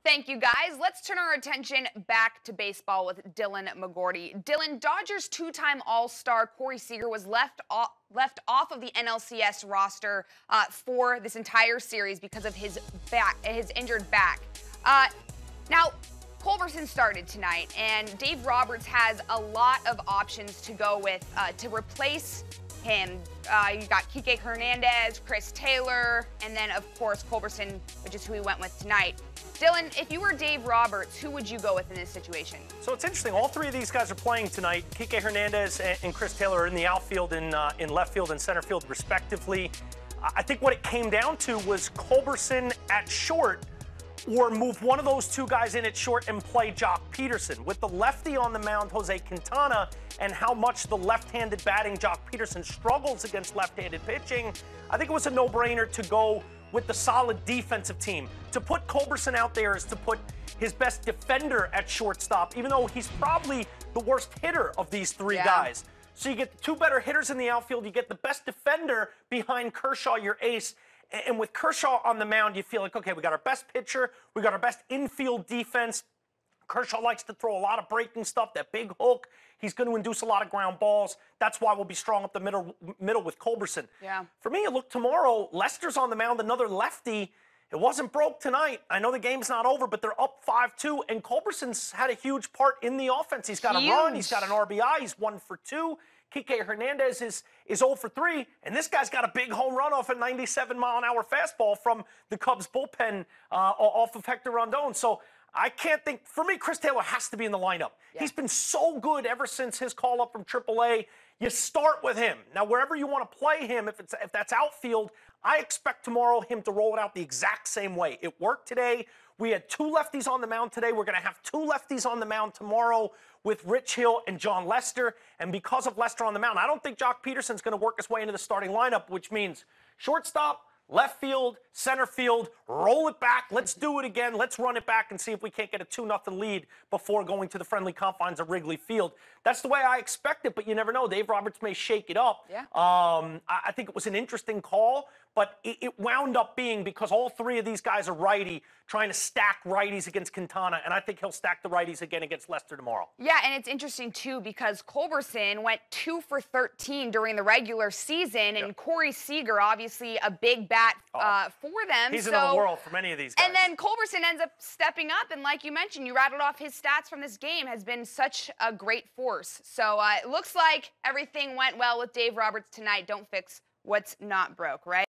Thank you, guys. Let's turn our attention back to baseball with Dylan McGorty. Dylan, Dodgers two-time All-Star Corey Seager was left off of the NLCS roster for this entire series because of his injured back. Now, Culberson started tonight, and Dave Roberts has a lot of options to go with to replace him. You got Kike Hernandez, Chris Taylor, and then, of course, Culberson, which is who he went with tonight. Dylan, if you were Dave Roberts, who would you go with in this situation? So it's interesting. All three of these guys are playing tonight. Kike Hernandez and Chris Taylor are in the outfield and in left field and center field, respectively. I think what it came down to was Culberson at short, or move one of those two guys in at short and play Jock Peterson. With the lefty on the mound, Jose Quintana, and how much the left-handed batting Jock Peterson struggles against left-handed pitching, I think it was a no-brainer to go with the solid defensive team. To put Culberson out there is to put his best defender at shortstop, even though he's probably the worst hitter of these three guys. So you get two better hitters in the outfield, you get the best defender behind Kershaw, your ace. And with Kershaw on the mound, you feel like, okay, we got our best pitcher, we got our best infield defense. Kershaw likes to throw a lot of breaking stuff, that big hook. He's going to induce a lot of ground balls. That's why we'll be strong up the middle with Culberson. Yeah. For me, you look tomorrow, Lester's on the mound, another lefty. It wasn't broke tonight. I know the game's not over, but they're up 5-2, and Culberson's had a huge part in the offense. He's got a run, he's got an RBI, he's 1 for 2. Kike Hernandez is 0 for 3, and this guy's got a big home run off a 97-mile-an-hour fastball from the Cubs bullpen off of Hector Rondon. So I can't think. For me, Chris Taylor has to be in the lineup. Yeah. He's been so good ever since his call-up from AAA. You start with him. Now, wherever you want to play him, if that's outfield, I expect tomorrow him to roll it out the exact same way. It worked today. We had two lefties on the mound today. We're going to have two lefties on the mound tomorrow with Rich Hill and John Lester. And because of Lester on the mound, I don't think Jock Peterson's going to work his way into the starting lineup, which means shortstop, left field, center field, roll it back. Let's do it again. Let's run it back and see if we can't get a 2-0 lead before going to the friendly confines of Wrigley Field. That's the way I expect it, but you never know. Dave Roberts may shake it up. Yeah. I think it was an interesting call, but it wound up being because all three of these guys are righty, trying to stack righties against Quintana, and I think he'll stack the righties again against Lester tomorrow. Yeah, and it's interesting, too, because Culberson went 2 for 13 during the regular season, and Corey Seager, obviously a big bat for them. He's in the world for many of these guys. And then Culberson ends up stepping up, and like you mentioned, you rattled off his stats from this game, has been such a great force. So it looks like everything went well with Dave Roberts tonight. Don't fix what's not broke, right?